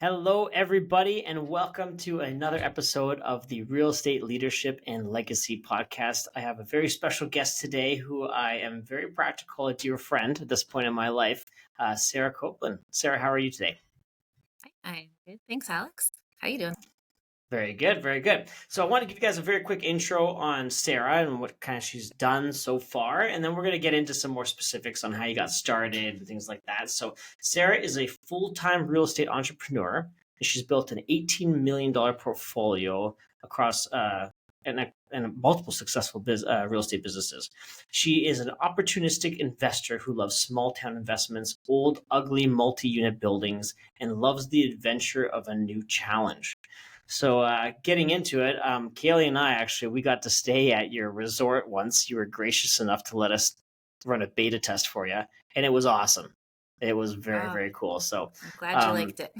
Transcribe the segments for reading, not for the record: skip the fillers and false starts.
Hello, everybody, and welcome to another episode of the Real Estate Leadership and Legacy podcast. I have a very special guest today who I am very practical, a dear friend at this point in my life, Sarah Coupland. Sarah, how are you today? I'm good. Thanks, Alex. How you doing? Very good, very good. So I want to give you guys a very quick intro on Sarah and what kind of she's done so far, and then we're going to get into some more specifics on how you got started and things like that. So Sarah is a full-time real estate entrepreneur, and she's built an $18 million portfolio across and multiple successful real estate businesses. She is an opportunistic investor who loves small town investments, old, ugly multi-unit buildings, and loves the adventure of a new challenge. So getting into it, Kaylee and I we got to stay at your resort once. You were gracious enough to let us run a beta test for you, and it was awesome. It was very, Oh, very cool. So I'm glad you liked it.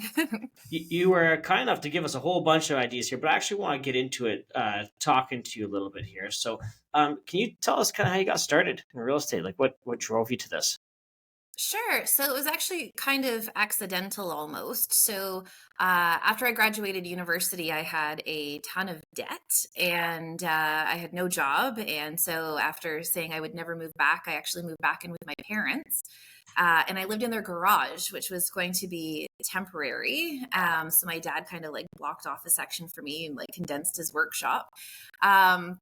you were kind enough to give us a whole bunch of ideas here, but I actually want to get into it, talking to you a little bit here. So can you tell us kind of how you got started in real estate? Like what drove you to this? Sure. So it was actually kind of accidental almost. So after I graduated university, I had a ton of debt and I had no job. And so after saying I would never move back, I actually moved back in with my parents. And I lived in their garage, which was going to be temporary. So my dad kind of like blocked off a section for me and like condensed his workshop. Um,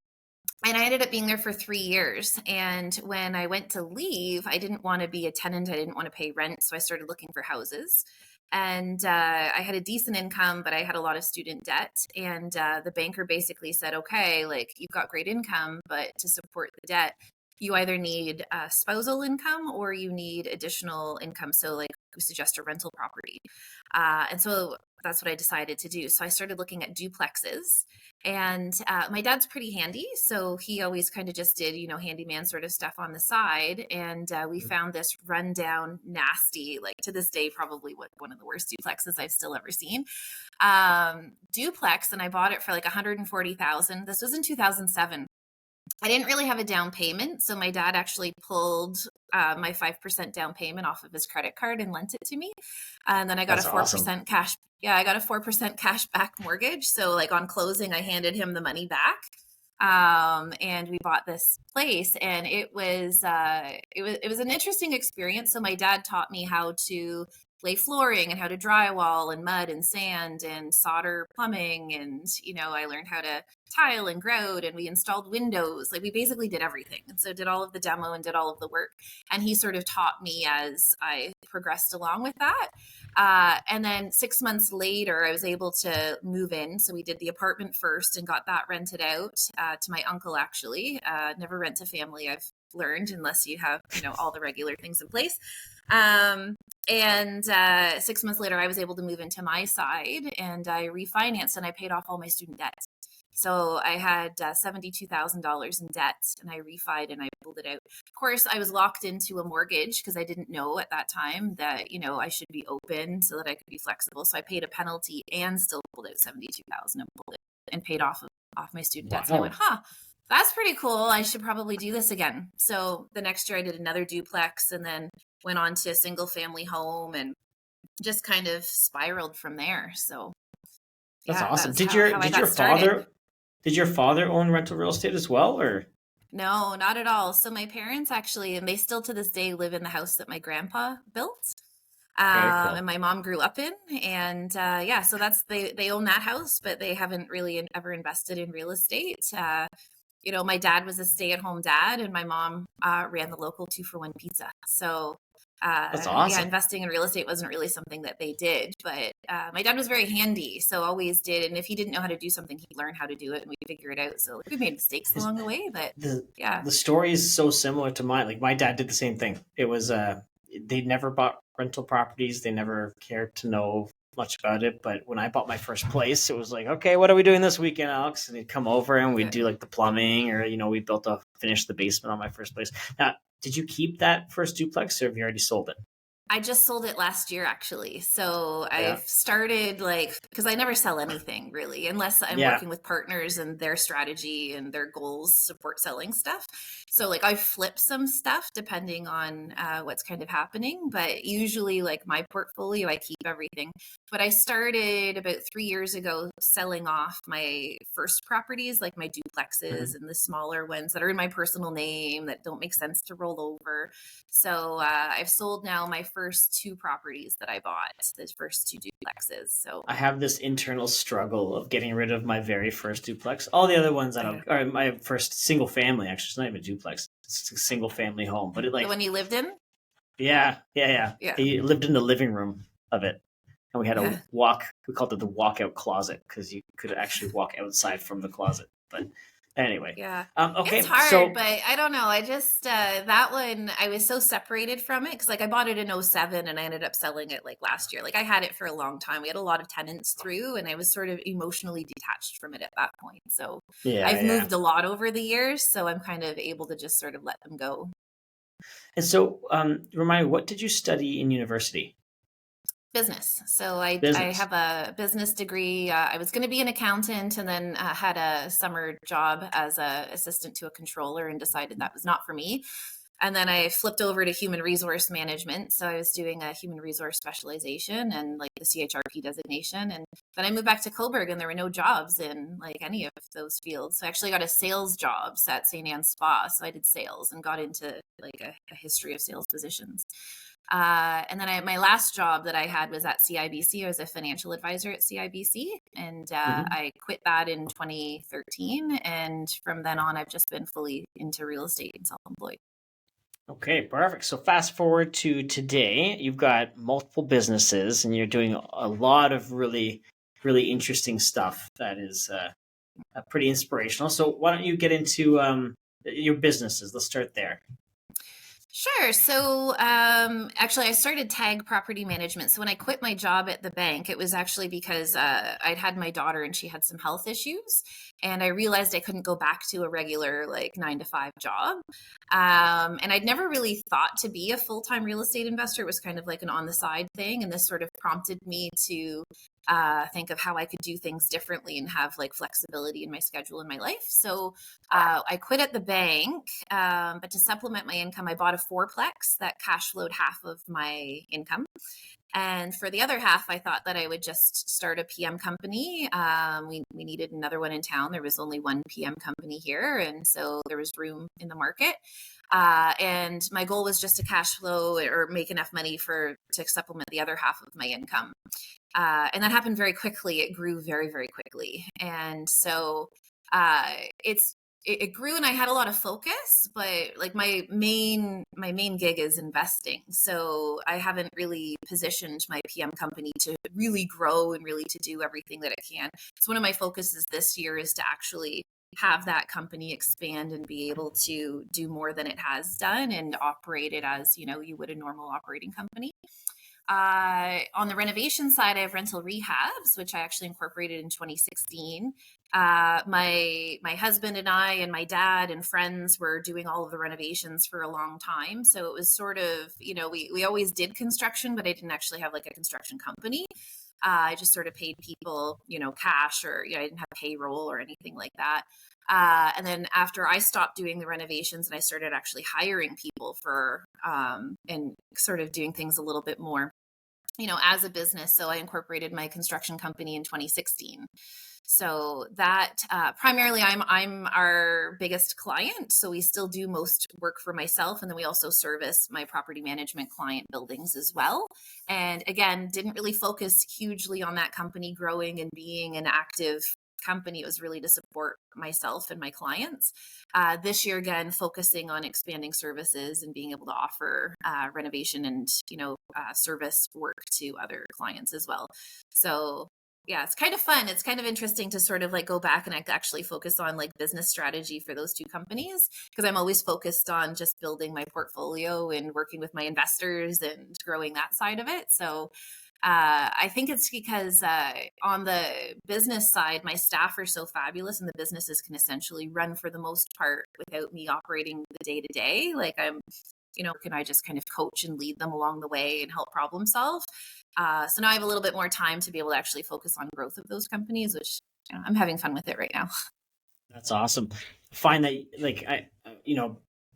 and I ended up being there for 3 years. And when I went to leave, I didn't want to be a tenant. I didn't want to pay rent. So I started looking for houses. And I had a decent income, but I had a lot of student debt. And the banker basically said, okay, like you've got great income, but to support the debt, you either need spousal income or you need additional income. So, like, we suggest a rental property. And so that's what I decided to do. So I started looking at duplexes. And my dad's pretty handy. So he always kind of just did, handyman sort of stuff on the side. And we found this rundown, nasty, like to this day, probably one of the worst duplexes I've still ever seen. Duplex. And I bought it for like 140,000. This was in 2007. I didn't really have a down payment. So my dad actually pulled my 5% down payment off of his credit card and lent it to me. And then I got That's a awesome. 4% cash. Yeah, I got a 4% cash back mortgage. So like on closing, I handed him the money back. And we bought this place, and it was an interesting experience. So my dad taught me how to lay flooring and how to drywall and mud and sand and solder plumbing, and I learned how to tile and grout, and we installed windows. Like we basically did everything, and so did all of the demo and did all of the work. And he sort of taught me as I progressed along with that. And then 6 months later, I was able to move in. So we did the apartment first and got that rented out to my uncle, actually. Never rent to family, I've learned, unless you have, all the regular things in place. And 6 months later, I was able to move into my side, and I refinanced and I paid off all my student debt. So I had $72,000 in debt, and I refied and I pulled it out. Of course, I was locked into a mortgage because I didn't know at that time that, I should be open so that I could be flexible. So I paid a penalty and still pulled out 72,000 and pulled it and paid off my student debts. And I went, Wow. that's pretty cool. I should probably do this again. So the next year I did another duplex and then went on to a single family home and just kind of spiraled from there. So That's yeah, awesome. that's how I got started. Did your father own rental real estate as well, or? No, not at all. So my parents actually, and they still to this day live in the house that my grandpa built, Very cool. and my mom grew up in. And yeah, so they own that house, but they haven't really ever invested in real estate. My dad was a stay-at-home dad, and my mom ran the local 2-for-1 pizza. So That's yeah, awesome. investing in real estate wasn't really something that they did, but my dad was very handy, so always did. And if he didn't know how to do something, he'd learn how to do it, and we'd figure it out. So like, we made mistakes His, along the way, but the yeah. the story is so similar to mine. Like my dad did the same thing. It was they never bought rental properties. They never cared to know much about it. But when I bought my first place, it was like, okay, what are we doing this weekend, Alex? And he'd come over and we'd do like the plumbing, or we finish the basement on my first place. Now, did you keep that first duplex, or have you already sold it? I just sold it last year, actually. So I've Yeah. started like, because I never sell anything really, unless I'm Yeah. working with partners and their strategy and their goals support selling stuff. So like I flip some stuff depending on what's kind of happening, but usually like my portfolio, I keep everything. But I started about 3 years ago selling off my first properties, like my duplexes Mhm. and the smaller ones that are in my personal name that don't make sense to roll over. So I've sold now my first two properties that I bought, those first two duplexes. So I have this internal struggle of getting rid of my very first duplex. All the other ones I uh, don't, or my first single family, actually, it's not even a duplex. It's a single family home. But it the like, one you lived in, yeah, yeah, yeah. yeah, I lived in the living room of it. And we had a yeah, we called it the walkout closet because you could actually walk outside from the closet. But anyway, yeah. It's okay. hard, So but I don't know. I just that one I was so separated from it because like I bought it in '07 and I ended up selling it like last year. Like I had it for a long time. We had a lot of tenants through, and I was sort of emotionally detached from it at that point. So yeah, I've yeah. moved a lot over the years, so I'm kind of able to just sort of let them go. And so, remind me, what did you study in university? Business. So I Business. have a business degree. I was going to be an accountant, and then had a summer job as a assistant to a controller, and decided that was not for me. And then I flipped over to human resource management. So I was doing a human resource specialization and like the CHRP designation. And then I moved back to Coburg, and there were no jobs in like any of those fields. So I actually got a sales job at St. Anne's Spa. So I did sales and got into like a history of sales positions. And then my last job that I had was at CIBC. I was a financial advisor at CIBC, and Hmm. I quit that in 2013. And from then on, I've just been fully into real estate and self-employed. Okay, perfect. So fast forward to today, you've got multiple businesses and you're doing a lot of really, really interesting stuff that is pretty inspirational. So why don't you get into your businesses? Let's start there. Sure. So, actually, I started Tag Property Management. So when I quit my job at the bank, it was actually because I'd had my daughter and she had some health issues, and I realized I couldn't go back to a regular like 9 to 5 job. And I'd never really thought to be a full time real estate investor. It was kind of like an on the side thing, and this sort of prompted me to think of how I could do things differently and have like flexibility in my schedule in my life. So I quit at the bank, but to supplement my income, I bought a fourplex that cash flowed half of my income. And for the other half, I thought that I would just start a PM company. We needed another one in town. There was only one PM company here, and so there was room in the market. And my goal was just to cash flow or make enough money to supplement the other half of my income. And that happened very quickly. It grew very, very quickly. And so uh, it's it grew, and I had a lot of focus, but like my main gig is investing. So I haven't really positioned my PM company to really grow and really to do everything that it can. So one of my focuses this year is to actually have that company expand and be able to do more than it has done and operate it as, you would a normal operating company. On the renovation side, I have rental rehabs, which I actually incorporated in 2016. My husband and I and my dad and friends were doing all of the renovations for a long time, so it was sort of, we always did construction, but I didn't actually have like a construction company. I just sort of paid people, cash, or I didn't have payroll or anything like that. And then after I stopped doing the renovations and I started actually hiring people for and sort of doing things a little bit more, as a business. So I incorporated my construction company in 2016. So that primarily I'm our biggest client. So we still do most work for myself, and then we also service my property management client buildings as well. And again, didn't really focus hugely on that company growing and being an active company. It was really to support myself and my clients. This year, again, focusing on expanding services and being able to offer renovation and service work to other clients as well. So yeah, it's kind of fun. It's kind of interesting to sort of like go back and actually focus on like business strategy for those two companies, because I'm always focused on just building my portfolio and working with my investors and growing that side of it. So I think it's because on the business side, my staff are so fabulous, and the businesses can essentially run for the most part without me operating the day to day. Like can I just kind of coach and lead them along the way and help problem solve? So now I have a little bit more time to be able to actually focus on growth of those companies, which I'm having fun with it right now. That's awesome. Find that, like,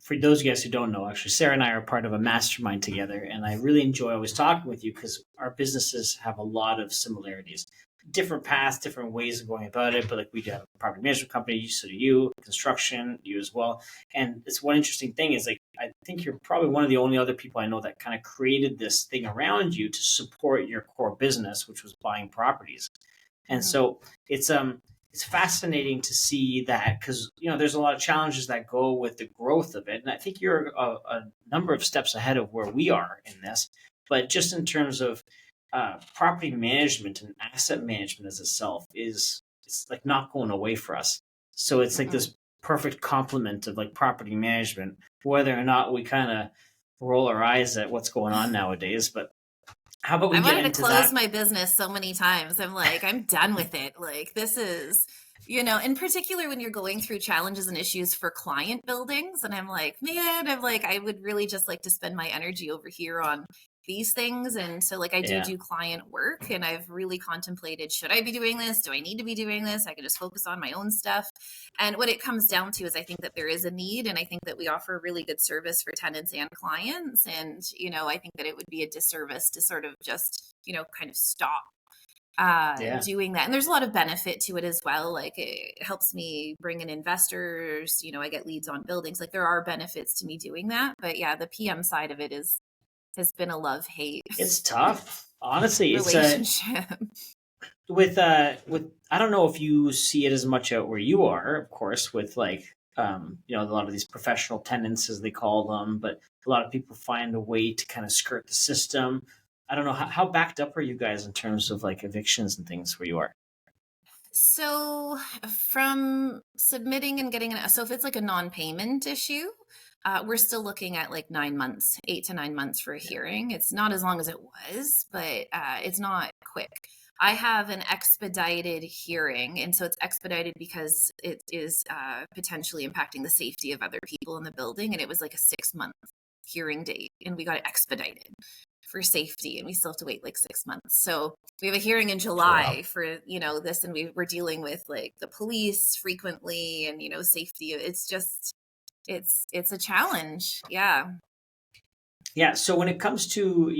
for those of you guys who don't know, actually, Sarah and I are part of a mastermind together, and I really enjoy always talking with you because our businesses have a lot of similarities, different paths, different ways of going about it. But like, we do have a property management company, so do you, construction, you as well. And it's one interesting thing is, like, I think you're probably one of the only other people I know that kind of created this thing around you to support your core business, which was buying properties. And Mhm. so it's fascinating to see that, because there's a lot of challenges that go with the growth of it, and I think you're a number of steps ahead of where we are in this. But just in terms of property management and asset management as itself, is it's like not going away for us. So it's like Mm-mm. this perfect complement of like property management, whether or not we kind of roll our eyes at what's going on nowadays. But how about we I get wanted to into close that? my business so many times. I'm like, I'm done with it. Like, this is, in particular when you're going through challenges and issues for client buildings. And I'm like, man, I would really just like to spend my energy over here on these things. And so, like, I Yeah, do client work, and I've really contemplated, should I be doing this? Do I need to be doing this? I can just focus on my own stuff. And what it comes down to is I think that there is a need, and I think that we offer really good service for tenants and clients. And, I think that it would be a disservice to sort of just, kind of stop yeah. doing that. And there's a lot of benefit to it as well. Like, it helps me bring in investors, I get leads on buildings. Like, there are benefits to me doing that. But yeah, the PM side of it has been a love hate It's tough. Honestly, it's a relationship. with I don't know if you see it as much out where you are, of course, with like a lot of these professional tenants as they call them, but a lot of people find a way to kind of skirt the system. I don't know how backed up are you guys in terms of like evictions and things where you are? So, from submitting and getting so if it's like a non-payment issue, we're still looking at like 9 months, 8 to 9 months for a Yeah. hearing. It's not as long as it was, but it's not quick. I have an expedited hearing, and so it's expedited because it is potentially impacting the safety of other people in the building, and it was like a 6 month hearing date, and we got it expedited for safety, and we still have to wait like 6 months. So we have a hearing in Oh wow. July for this, and we're dealing with like the police frequently, and safety. It's just it's a challenge. Yeah. Yeah. So when it comes to,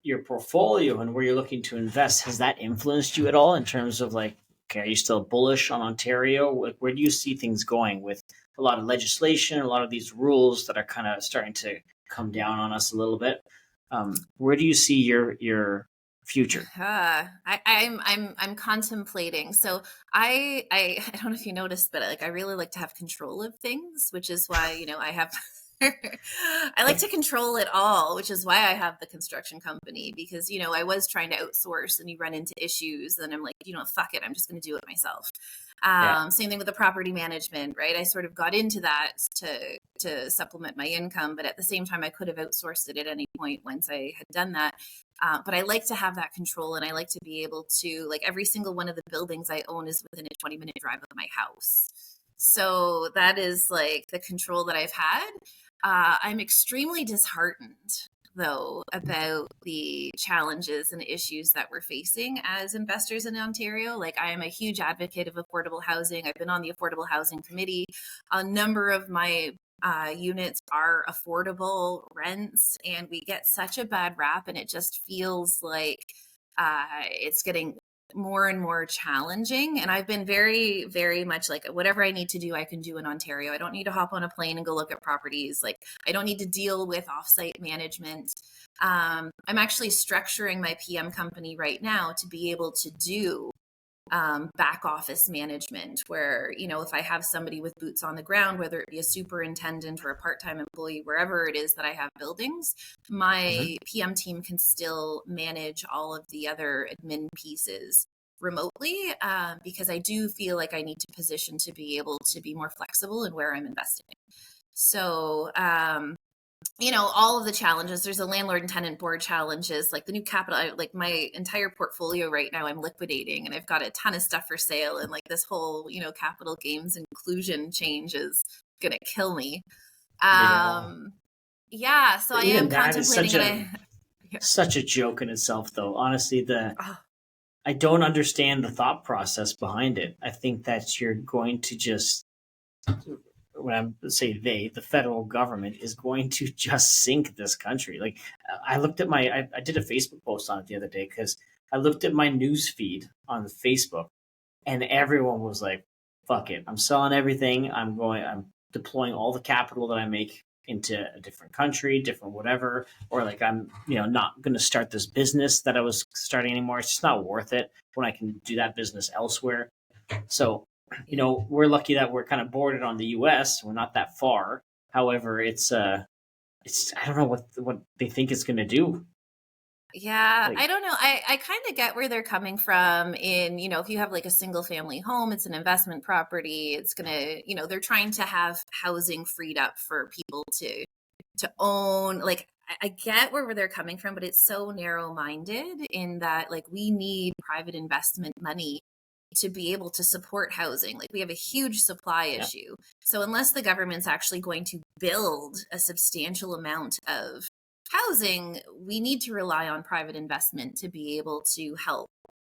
your portfolio and where you're looking to invest, has that influenced you at all in terms of like, okay, are you still bullish on Ontario? Like, where do you see things going with a lot of legislation, a lot of these rules that are kind of starting to come down on us a little bit? Where do you see your future? I'm contemplating. So I don't know if you noticed, but like I really like to have control of things, which is why I have I like to control it all, which is why I have the construction company, because I was trying to outsource and you run into issues, and I'm like, fuck it, I'm just going to do it myself. Yeah. Same thing with the property management, right? I sort of got into that to supplement my income, but at the same time, I could have outsourced it at any point once I had done that. But I like to have that control, and I like to be able to, like, every single one of the buildings I own is within a 20-minute drive of my house. So that is like the control that I've had. I'm extremely disheartened, though, about the challenges and issues that we're facing as investors in Ontario. Like, I am a huge advocate of affordable housing. I've been on the Affordable Housing Committee. A number of my units are affordable rents, and we get such a bad rap, and it just feels like it's getting more and more challenging. And I've been very, very much like, whatever I need to do, I can do in Ontario. I don't need to hop on a plane and go look at properties. Like, I don't need to deal with offsite management. I'm actually structuring my PM company right now to be able to do back office management, where if I have somebody with boots on the ground, whether it be a superintendent or a part-time employee, wherever it is that I have buildings, Mhm. my PM team can still manage all of the other admin pieces remotely, because I do feel like I need to position to be able to be more flexible in where I'm investing. So all of the challenges. There's a landlord and tenant board challenges, like the new capital. Like, my entire portfolio right now, I'm liquidating, and I've got a ton of stuff for sale. And like, this whole, capital gains inclusion change is gonna kill me. Yeah. Um, Yeah, so But I am even that is contemplating and I yeah. such a joke in itself, though. Honestly, Oh, I don't understand the thought process behind it. I think that you're going to just, when I'm say they, the federal government is going to just sink this country. Like I looked at I did a Facebook post on it the other day because I looked at my news feed on Facebook and everyone was like, "Fuck it, I'm selling everything. I'm deploying all the capital that I make into a different country, different whatever, or like I'm not going to start this business that I was starting anymore. It's just not worth it when I can do that business elsewhere." So, yeah. we're lucky that we're kind of bordered on the U.S. We're not that far. However, it's I don't know what they think it's going to do. Yeah, Like, I don't know. I kind of get where they're coming from in, if you have like a single family home, it's an investment property. It's gonna, they're trying to have housing freed up for people to own. Like I get where they're coming from, but it's so narrow minded in that like we need private investment money to be able to support housing. Like we have a huge supply yeah, issue. So unless the government's actually going to build a substantial amount of housing, we need to rely on private investment to be able to help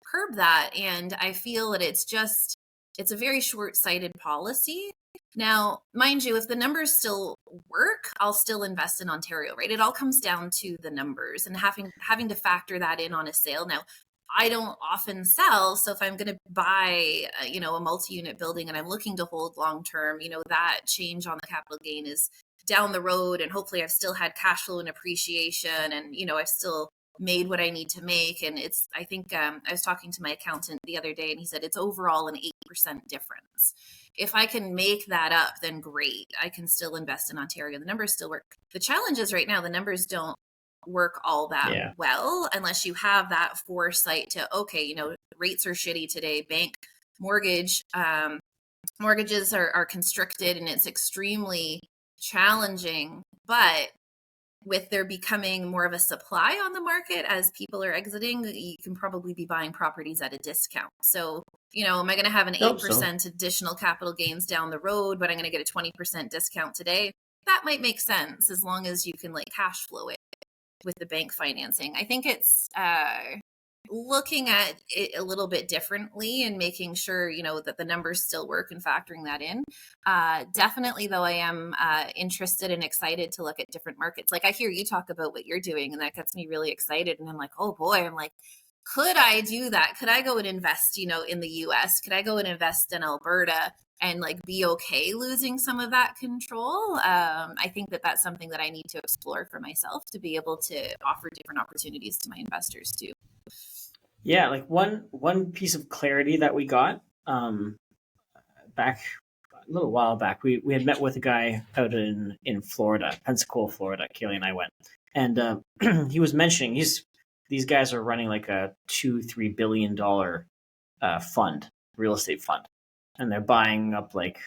curb that. And I feel that it's a very short-sighted policy. Now, mind you, if the numbers still work, I'll still invest in Ontario, right? It all comes down to the numbers and having to factor that in on a sale. Now, I don't often sell, so if I'm going to buy, a multi-unit building and I'm looking to hold long term, that change on the capital gain is down the road, and hopefully I've still had cash flow and appreciation, and I've still made what I need to make. And it's, I think, I was talking to my accountant the other day and he said it's overall an 8% difference. If I can make that up, then great. I can still invest in Ontario. The numbers still work. The challenge is right now, the numbers don't work all that yeah, well unless you have that foresight to, okay, rates are shitty today. Bank mortgage, mortgages are constricted and it's extremely challenging. But with there becoming more of a supply on the market as people are exiting, you can probably be buying properties at a discount. So, am I going to have an I hope so. 8% additional capital gains down the road, but I'm going to get a 20% discount today? That might make sense as long as you can like cash flow it with the bank financing. I think it's looking at it a little bit differently and making sure that the numbers still work and factoring that in. Definitely, though, I am interested and excited to look at different markets. Like I hear you talk about what you're doing, and that gets me really excited. And I'm like, oh boy, I'm like, could I do that? Could I go and invest, in the US? Could I go and invest in Alberta and like be okay losing some of that control? I think that that's something that I need to explore for myself to be able to offer different opportunities to my investors too. Yeah. Like one piece of clarity that we got back a little while back, we had met with a guy out in Florida, Pensacola, Florida. Kaylee and I went, and he was mentioning these guys are running like a $2-3 billion fund, real estate fund, and they're buying up like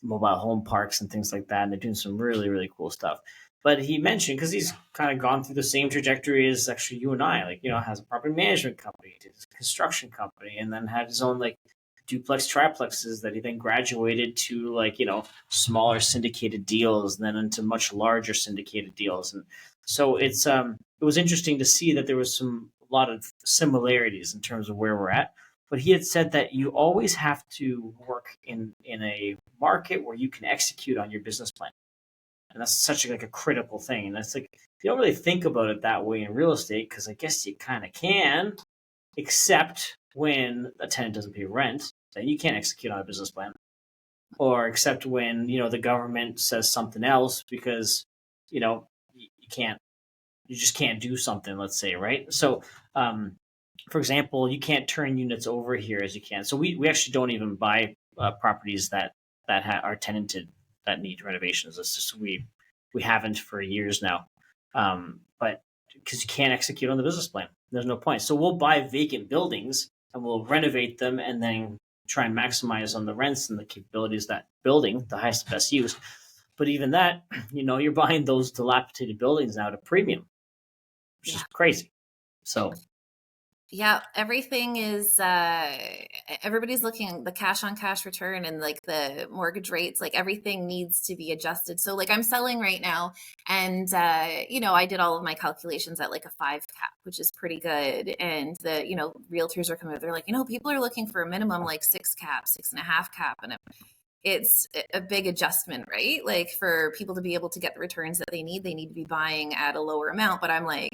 mobile home parks and things like that, and they're doing some really really cool stuff. But he mentioned because he's kind of gone through the same trajectory as actually you and I, like has a property management company, did a construction company, and then had his own like duplex triplexes that he then graduated to like smaller syndicated deals and then into much larger syndicated deals. And so it was interesting to see that there was a lot of similarities in terms of where we're at. But he had said that you always have to work in a market where you can execute on your business plan, and that's such like a critical thing. And that's like you don't really think about it that way in real estate because I guess you kind of can, except when a tenant doesn't pay rent, then you can't execute on a business plan, or except when the government says something else because you can't, you just can't do something. Let's say, right? So, for example, you can't turn units over here as you can. So we actually don't even buy properties that are tenanted that need renovations. It's just we haven't for years now. But because you can't execute on the business plan, there's no point. So we'll buy vacant buildings and we'll renovate them and then try and maximize on the rents and the capabilities of that building, the highest best use. But even that, you're buying those dilapidated buildings now at a premium, which is Yeah. crazy. So Yeah, everything is everybody's looking the cash on cash return and like the mortgage rates, like everything needs to be adjusted. So like I'm selling right now and I did all of my calculations at like a 5 cap, which is pretty good. And the realtors are coming up, they're like, people are looking for a minimum like 6 cap, 6.5 cap. And it's a big adjustment, right? Like for people to be able to get the returns that they need to be buying at a lower amount. But I'm like,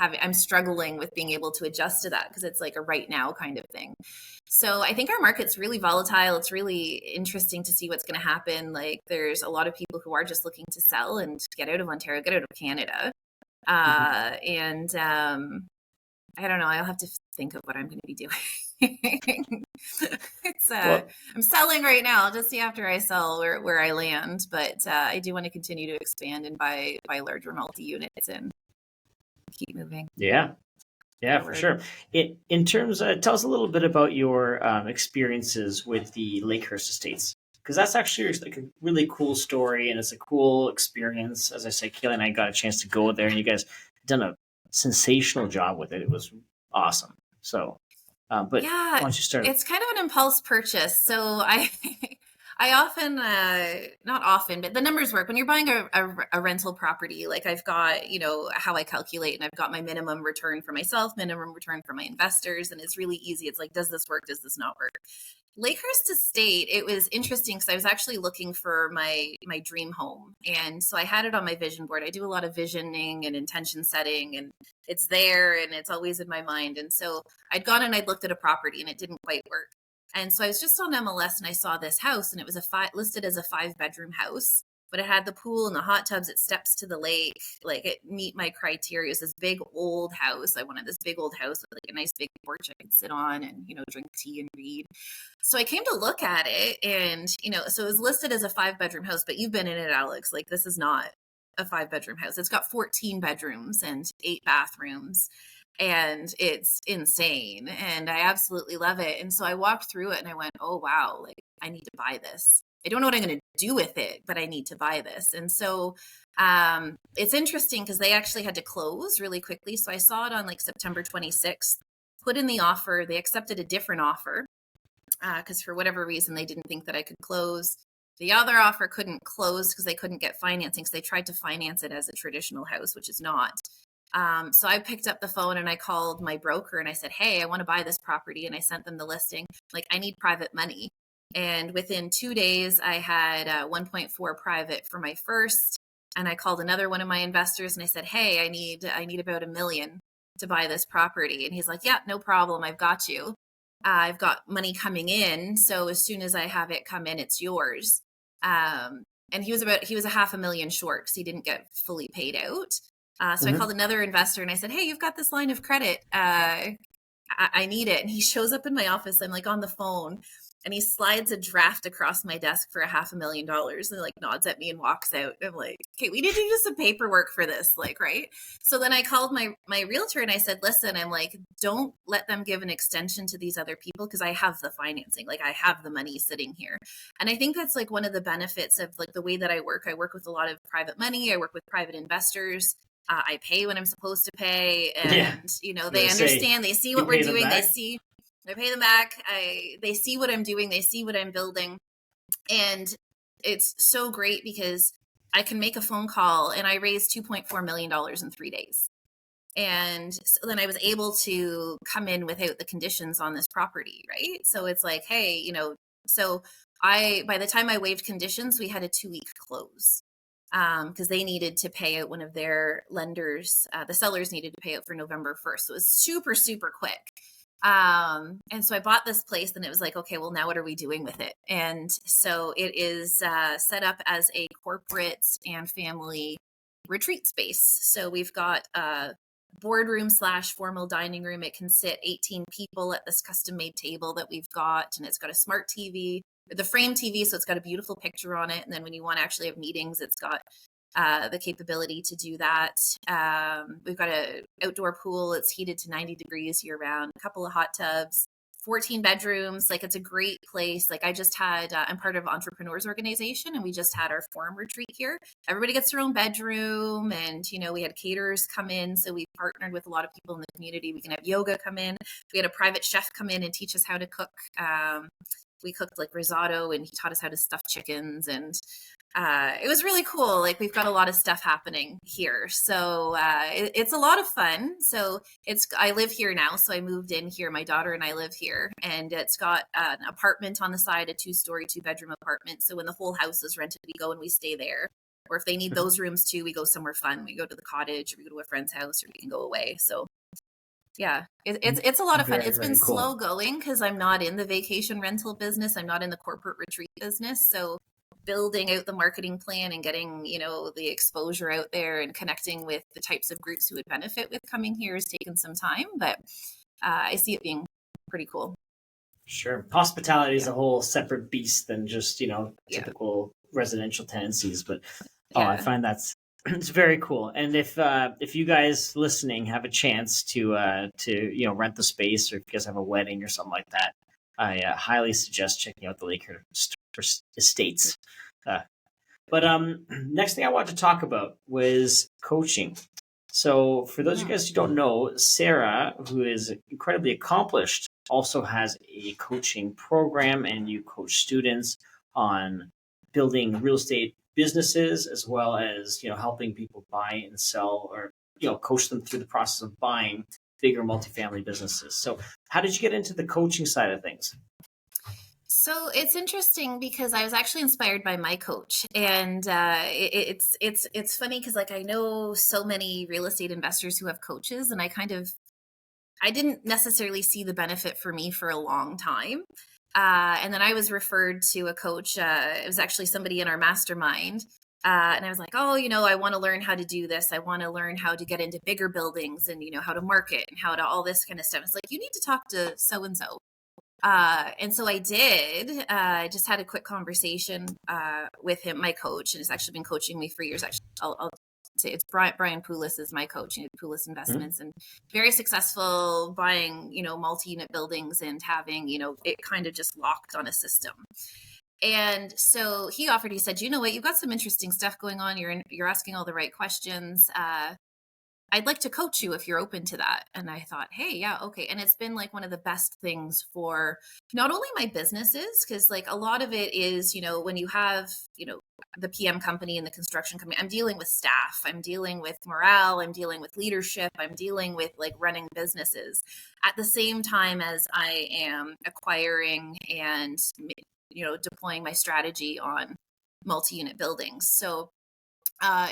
I'm struggling with being able to adjust to that because it's like a right now kind of thing. So I think our market's really volatile. It's really interesting to see what's going to happen. Like there's a lot of people who are just looking to sell and get out of Ontario, get out of Canada. Mhm. And I don't know. I'll have to think of what I'm going to be doing. it's Well, I'm selling right now. I'll just see after I sell where I land. But I do want to continue to expand and buy larger multi units and keep moving yeah. Yeah, for forward. sure. In terms, tell us a little bit about your experiences with the Lakehurst Estates, because that's actually like a really cool story and it's a cool experience. As I said, Kayla and I got a chance to go there, and you guys done a sensational job with it. It was awesome. So, but Yeah, why don't you start? it's kind of an impulse purchase. So I I often not often, but the numbers work when you're buying a rental property. Like I've got, how I calculate and I've got my minimum return for myself, minimum return for my investors, and it's really easy. It's like, does this work? Does this not work? Lakehurst Estate, it was interesting because I was actually looking for my dream home. And so I had it on my vision board. I do a lot of visioning and intention setting, and it's there and it's always in my mind. And so I'd gone and I'd looked at a property and it didn't quite work. And so I was just on MLS and I saw this house and it was listed as a 5 bedroom house, but it had the pool and the hot tubs. It steps to the lake. Like it meet my criteria. It's this big old house. I wanted this big old house with like a nice big porch I could sit on and, drink tea and read. So I came to look at it and, so it was listed as a 5 bedroom house, but you've been in it, Alex. Like this is not a 5 bedroom house. It's got 14 bedrooms and 8 bathrooms and it's insane. And I absolutely love it. And so I walked through it and I went, oh, wow, like I need to buy this. I don't know what I'm going to do with it, but I need to buy this. And so it's interesting because they actually had to close really quickly. So I saw it on like September 26th, put in the offer. They accepted a different offer because for whatever reason they didn't think that I could close. The other offer couldn't close because they couldn't get financing. So they tried to finance it as a traditional house, which is not. So I picked up the phone and I called my broker and I said, hey, I want to buy this property. And I sent them the listing. Like, I need private money. And within 2 days, I had 1.4 private for my first. And I called another one of my investors and I said, hey, I need about 1 million to buy this property. And he's like, yeah, no problem. I've got you. I've got money coming in. So as soon as I have it come in, it's yours. And he was a 500,000 short because he didn't get fully paid out. So I Mhm. called another investor and I said, hey, you've got this line of credit. I need it. And he shows up in my office. I'm like on the phone and he slides a draft across my desk for $500,000 and like nods at me and walks out. I'm like, okay, we need to do some paperwork for this. Like, right. So then I called my realtor and I said, listen, I'm like, don't let them give an extension to these other people because I have the financing. Like I have the money sitting here. And I think that's like one of the benefits of like the way that I work. I work with a lot of private money. I work with private investors. I pay when I'm supposed to pay, Yeah, and I was they gonna say understand. They see you what we're pay them doing. back. I pay them back. They see what I'm doing. They see what I'm building, and it's so great because I can make a phone call and I raised $2.4 million in 3 days. And so then I was able to come in without the conditions on this property, right? So it's like, hey, so by the time I waived conditions, we had a 2 week close because they needed to pay out one of their lenders. The sellers needed to pay out for November 1st. So it was super, super quick. And so I bought this place and it was like, okay, well, now what are we doing with it? And so it is set up as a corporate and family retreat space. So we've got a boardroom / formal dining room. It can sit 18 people at this custom made table that we've got, and it's got a smart TV, the frame TV, so it's got a beautiful picture on it. And then when you want to actually have meetings, it's got the capability to do that. We've got an outdoor pool. It's heated to 90 degrees year round, a couple of hot tubs. 14 bedrooms. Like, it's a great place. Like, I just had, I'm part of Entrepreneurs Organization, and we just had our forum retreat here. Everybody gets their own bedroom, and, we had caterers come in. So we partnered with a lot of people in the community. We can have yoga come in. We had a private chef come in and teach us how to cook. We cooked like risotto, and he taught us how to stuff chickens, and it was really cool. Like, we've got a lot of stuff happening here, so it's a lot of fun. So I live here now, so I moved in here. My daughter and I live here, and it's got an apartment on the side, a 2-story, 2-bedroom apartment. So when the whole house is rented, we go and we stay there. Or if they need those rooms too, we go somewhere fun. We go to the cottage, or we go to a friend's house, or we can go away. So yeah, it's a lot of fun. Very, It's been very cool. slow going because I'm not in the vacation rental business. I'm not in the corporate retreat business. So building out the marketing plan and getting, the exposure out there and connecting with the types of groups who would benefit with coming here has taken some time, but I see it being pretty cool. Sure. Hospitality is a whole separate beast than just, Yeah. typical residential tenancies. But Yeah. I find that's it's very cool. And if you guys listening have a chance to rent the space, or if you guys have a wedding or something like that, I highly suggest checking out the Laker Estates. But next thing I wanted to talk about was coaching. So for those of you guys who don't know, Sarah, who is incredibly accomplished, also has a coaching program, and you coach students on building real estate businesses, as well as helping people buy and sell, or coach them through the process of buying bigger multifamily businesses. So how did you get into the coaching side of things? So it's interesting because I was actually inspired by my coach, and it's funny because, like, I know so many real estate investors who have coaches, and I didn't necessarily see the benefit for me for a long time. And then I was referred to a coach. It was actually somebody in our mastermind. And I was like, oh, I want to learn how to do this. I want to learn how to get into bigger buildings, and, how to market and how to all this kind of stuff. It's like, you need to talk to so-and-so. And so I did. I just had a quick conversation with him, my coach, and he's actually been coaching me for years. Actually, I'll say it's Brian Poulis is my coach. Poulis Investments, and very successful buying, multi-unit buildings, and having, it kind of just locked on a system. And so he said, you know what, you've got some interesting stuff going on. You're asking all the right questions. I'd like to coach you if you're open to that. And I thought, hey, yeah, okay. And it's been like one of the best things for not only my businesses, because like a lot of it is, when you have, the PM company and the construction company, I'm dealing with staff, I'm dealing with morale, I'm dealing with leadership, I'm dealing with like running businesses at the same time as I am acquiring and, deploying my strategy on multi-unit buildings. So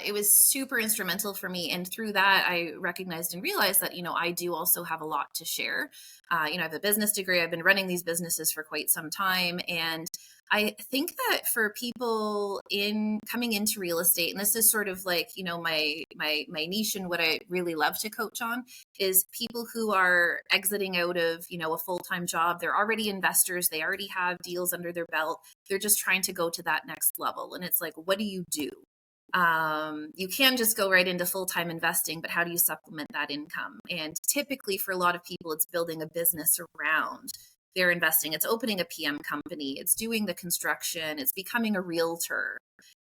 it was super instrumental for me. And through that, I recognized and realized that, I do also have a lot to share. I have a business degree. I've been running these businesses for quite some time. And I think that for people coming into real estate, and this is sort of like, my niche, and what I really love to coach on is people who are exiting out of, a full-time job. They're already investors. They already have deals under their belt. They're just trying to go to that next level. And it's like, what do you do? You can just go right into full-time investing, but how do you supplement that income? And typically for a lot of people, it's building a business around their investing. It's opening a PM company. It's doing the construction. It's becoming a realtor.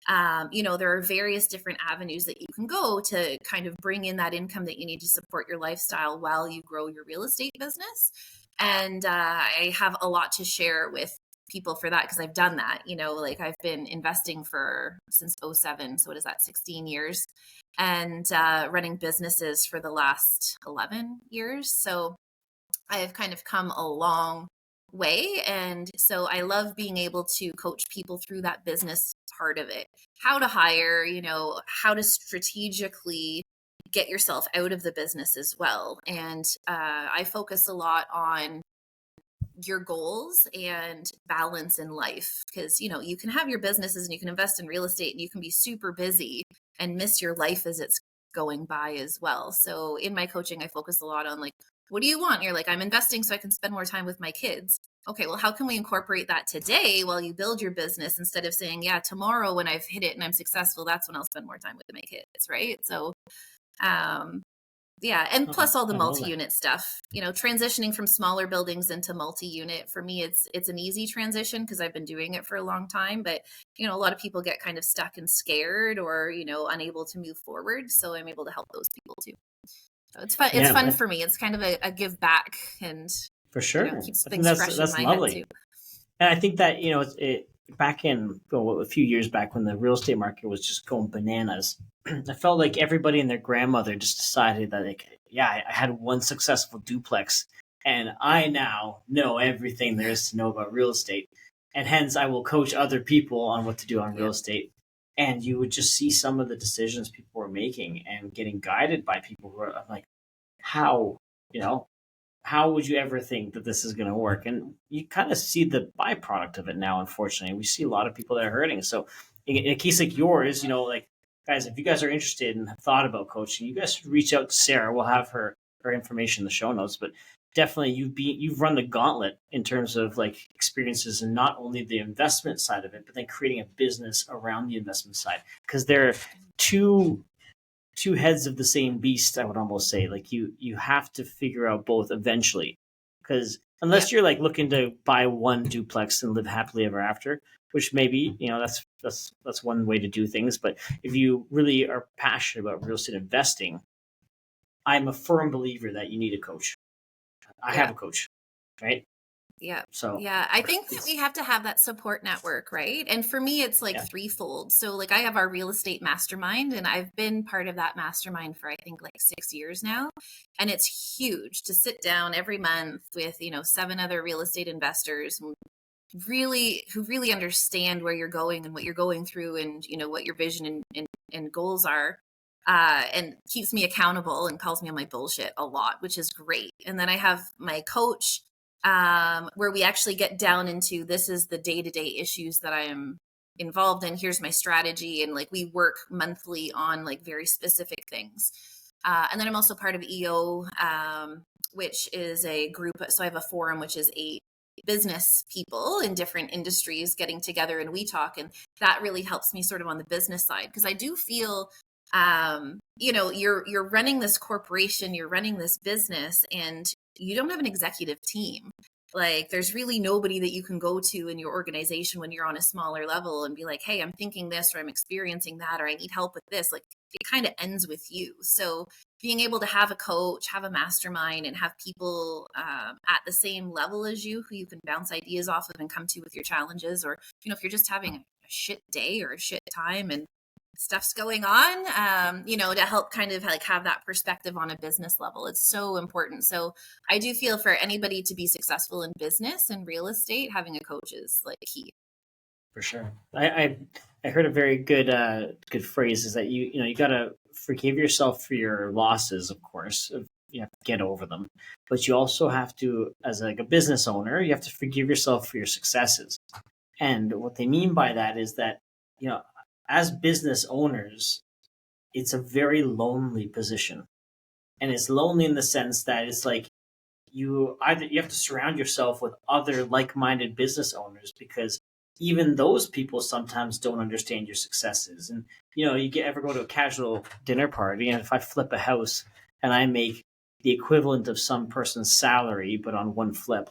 There are various different avenues that you can go to kind of bring in that income that you need to support your lifestyle while you grow your real estate business. And I have a lot to share with people for that, because I've done that. Like, I've been investing since 2007. So what is that, 16 years, and running businesses for the last 11 years. So I have kind of come a long way. And so I love being able to coach people through that business part of it, how to hire, how to strategically get yourself out of the business as well. And I focus a lot on your goals and balance in life, because you can have your businesses and you can invest in real estate and you can be super busy and miss your life as it's going by as well. So in my coaching, I focus a lot on like, what do you want? You're like, I'm investing so I can spend more time with my kids. Okay, well, how can we incorporate that today while you build your business, instead of saying, yeah, tomorrow when I've hit it and I'm successful, that's when I'll spend more time with my kids, right? So Yeah, and Oh, plus all the I love that. multi-unit stuff. Transitioning from smaller buildings into multi-unit, for me it's an easy transition because I've been doing it for a long time, but a lot of people get kind of stuck and scared or, unable to move forward, so I'm able to help those people too. So it's Yeah, fun for me. It's kind of a give back, and for sure. keeps I think things fresh in that's my head lovely. too. And I think that back in well, a few years back when the real estate market was just going bananas, I felt like everybody and their grandmother just decided that like, yeah, I had one successful duplex, and I now know everything there is to know about real estate, and hence I will coach other people on what to do on real Yeah, estate. And you would just see some of the decisions people were making and getting guided by people who are I'm like, how you know how would you ever think that this is going to work? And you kind of see the byproduct of it now. Unfortunately, we see a lot of people that are hurting. So, in a case like yours, like guys, if you guys are interested and have thought about coaching, you guys should reach out to Sarah. We'll have her information in the show notes. But definitely, you've run the gauntlet in terms of like experiences and not only the investment side of it, but then creating a business around the investment side because they're two two heads of the same beast. I would almost say like you have to figure out both eventually, because yeah, unless you're like looking to buy one duplex and live happily ever after, which maybe that's one way to do things. But if you really are passionate about real estate investing, I'm a firm believer that you need a coach. I have yeah. a coach, right? Yeah. So Yeah. I think that we have to have that support network, right? And for me, it's like yeah, threefold. So, like, I have our real estate mastermind, and I've been part of that mastermind for, I think, like 6 years now. And it's huge to sit down every month with, 7 other real estate investors who really understand where you're going and what you're going through and, what your vision and goals are. And keeps me accountable and calls me on my bullshit a lot, which is great. And then I have my coach, where we actually get down into this is the day-to-day issues that I am involved in. Here's my strategy. And like we work monthly on like very specific things. And then I'm also part of EO, which is a group. So I have a forum, which is 8 business people in different industries getting together and we talk. And that really helps me sort of on the business side. Because I do feel you're running this corporation, you're running this business, and you don't have an executive team. Like there's really nobody that you can go to in your organization when you're on a smaller level and be like, hey, I'm thinking this or I'm experiencing that or I need help with this. Like it kind of ends with you. So being able to have a coach, have a mastermind, and have people at the same level as you who you can bounce ideas off of and come to with your challenges, or if you're just having a shit day or a shit time and stuff's going on, to help kind of like have that perspective on a business level. It's so important. So I do feel for anybody to be successful in business and real estate, having a coach is like key. for sure. I heard a very good phrase is that you gotta forgive yourself for your losses, of course. You have to get over them, but you also have to, as like a business owner, you have to forgive yourself for your successes. And what they mean by that is that you know, as business owners, it's a very lonely position, and it's lonely in the sense that it's like you have to surround yourself with other like-minded business owners because even those people sometimes don't understand your successes. And you get ever go to a casual dinner party, and if I flip a house and I make the equivalent of some person's salary but on one flip,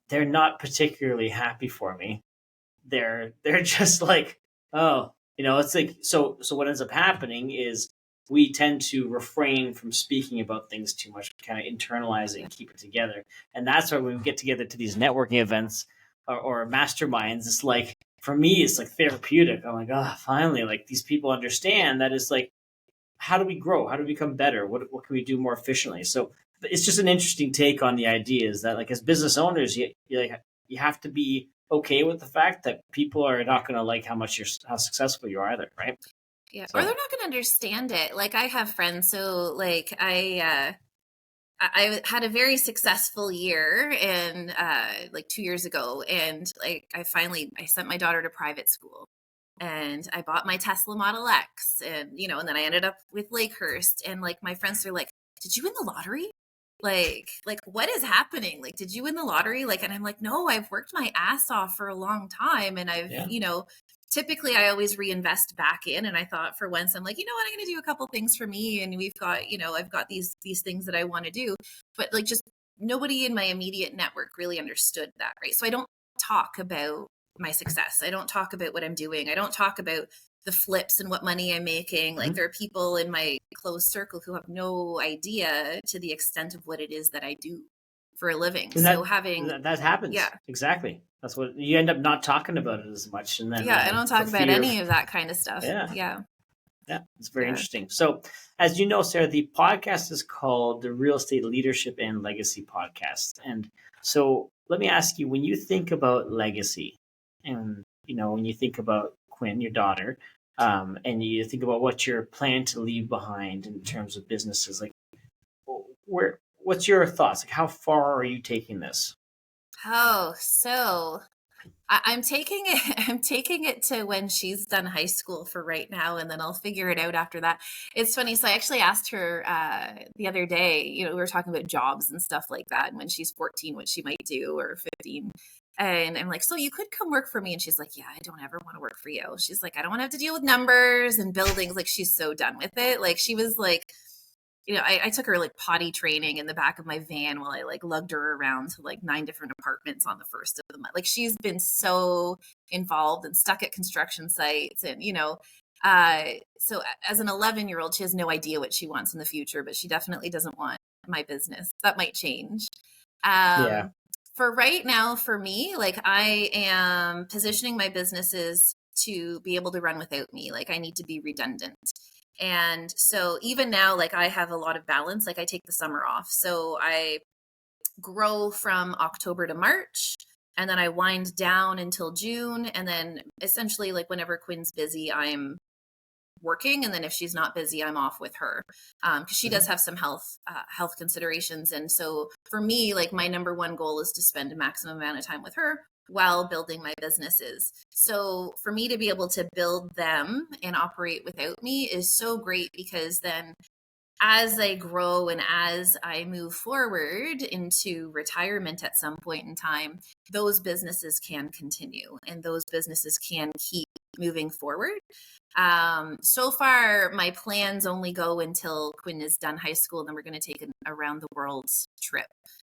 they're not particularly happy for me. They're just like, oh, it's like so what ends up happening is we tend to refrain from speaking about things too much, kind of internalize it Yeah. and keep it together. And that's why when we get together to these networking events or masterminds, it's like for me it's like therapeutic. I'm like, oh, finally, like these people understand that it's like, how do we grow, how do we become better, what can we do more efficiently? So it's just an interesting take on the ideas that like as business owners you have to be okay with the fact that people are not going to like how successful you are either, right? Yeah. Or they're So not going to understand it. Like I have friends. So like I had a very successful year and like 2 years ago, and like I sent my daughter to private school, and I bought my Tesla Model X, and then I ended up with Lakehurst, and like my friends are like, "Did you win the lottery? Like what is happening? Like, did you win the lottery?" Like, and I'm like, "No, I've worked my ass off for a long time, and I've yeah, typically I always reinvest back in. And I thought for once, I'm like, you know what, I'm going to do a couple things for me. And we've got, I've got these things that I want to do, but like just nobody in my immediate network really understood that. Right. So I don't talk about my success. I don't talk about what I'm doing. I don't talk about the flips and what money I'm making. Like there are people in my close circle who have no idea to the extent of what it is that I do for a living. And So that happens. yeah, Exactly. That's what you end up not talking about it as much. And then, I don't for talk about fear of, any of that kind of stuff. yeah. Yeah. Yeah, it's very Yeah. interesting. So, as you know, Sarah, the podcast is called the Real Estate Leadership and Legacy Podcast. And so, let me ask you, when you think about legacy, and when you think about Quinn, your daughter, and you think about what you're planning to leave behind in terms of businesses, like what's your thoughts? Like, how far are you taking this? Oh, so I'm taking it. I'm taking it to when she's done high school for right now, and then I'll figure it out after that. It's funny. So I actually asked her the other day. We were talking about jobs and stuff like that, and when she's 14, what she might do, or 15. And I'm like, so you could come work for me. And she's like, yeah, I don't ever want to work for you. She's like, I don't want to have to deal with numbers and buildings. Like she's so done with it. Like she was like, I took her like potty training in the back of my van while I like lugged her around to like 9 different apartments on the first of the month. Like she's been so involved and stuck at construction sites and, so as an 11-year-old, she has no idea what she wants in the future, but she definitely doesn't want my business. That might change. Yeah. For right now, for me, like I am positioning my businesses to be able to run without me. Like I need to be redundant. And so even now, like I have a lot of balance, like I take the summer off. So I grow from October to March, and then I wind down until June. And then essentially like whenever Quinn's busy, I'm working. And then if she's not busy, I'm off with her. Cause she does have some health considerations. And so for me, like my number one goal is to spend a maximum amount of time with her while building my businesses. So for me to be able to build them and operate without me is so great, because then as I grow and as I move forward into retirement at some point in time, those businesses can continue and those businesses can keep moving forward. So far, my plans only go until Quinn is done high school, and then we're going to take an around the world trip.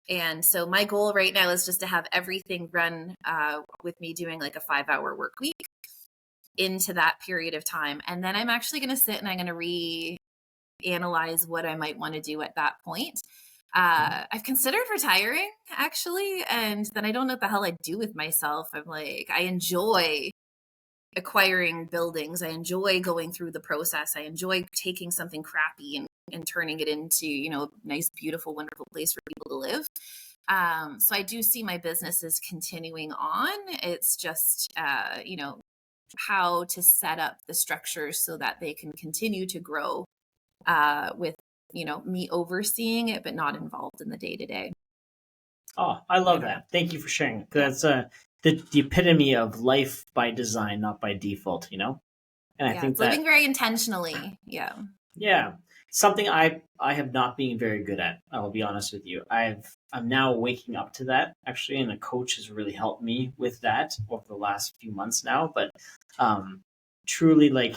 And so my goal right now is just to have everything run with me doing like a 5-hour work week into that period of time. And then I'm actually going to sit and I'm going to reanalyze what I might want to do at that point. I've considered retiring actually, and then I don't know what the hell I'd do with myself. I'm like, I enjoy acquiring buildings. I enjoy going through the process. I enjoy taking something crappy and turning it into, a nice, beautiful, wonderful place for people to live. So I do see my businesses continuing on. It's just, how to set up the structures so that they can continue to grow with, me overseeing it, but not involved in the day to day. Oh, I love that. Thank you for sharing. Yeah. That's the epitome of life by design, not by default, And I think it's living very intentionally. Yeah. Yeah, something I have not been very good at. I'll be honest with you. I'm now waking up to that actually, and a coach has really helped me with that over the last few months now. But truly, like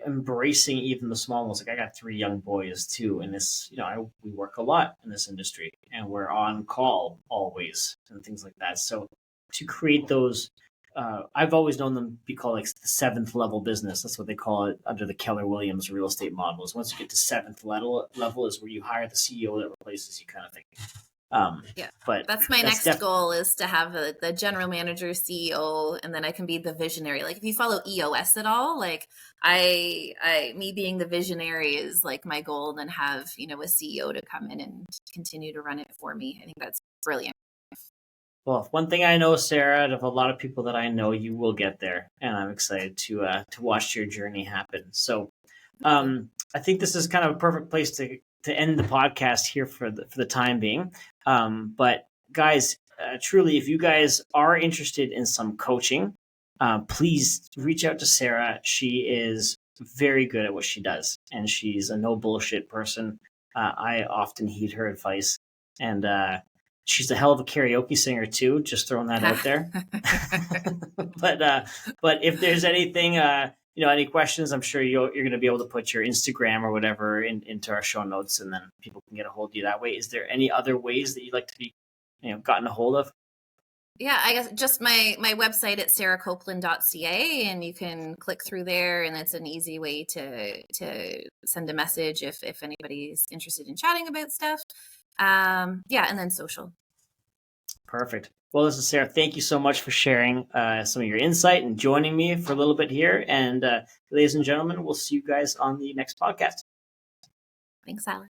embracing even the small ones. Like I got 3 young boys too, and this, we work a lot in this industry, and we're on call always and things like that. So to create those, I've always known them be called like the 7th level business. That's what they call it under the Keller Williams real estate models. Once you get to 7th level is where you hire the CEO that replaces you, kind of thing. But that's my next goal, is to have the general manager, CEO, and then I can be the visionary. Like if you follow EOS at all, like me being the visionary is like my goal, and then have, a CEO to come in and continue to run it for me. I think that's brilliant. Well, one thing I know, Sarah, out of a lot of people that I know, you will get there, and I'm excited to watch your journey happen. So, I think this is kind of a perfect place to end the podcast here for the time being. But guys, truly, if you guys are interested in some coaching, please reach out to Sarah. She is very good at what she does, and she's a no bullshit person. I often heed her advice, and She's a hell of a karaoke singer too. Just throwing that out there. But if there's anything, any questions, I'm sure you're going to be able to put your Instagram or whatever into our show notes, and then people can get a hold of you that way. Is there any other ways that you'd like to be, gotten a hold of? Yeah, I guess just my website at sarahcoupland.ca, and you can click through there, and it's an easy way to send a message if anybody's interested in chatting about stuff. And then social. Perfect. Well, listen, Sarah, thank you so much for sharing some of your insight and joining me for a little bit here. And ladies and gentlemen, we'll see you guys on the next podcast. Thanks, Alex.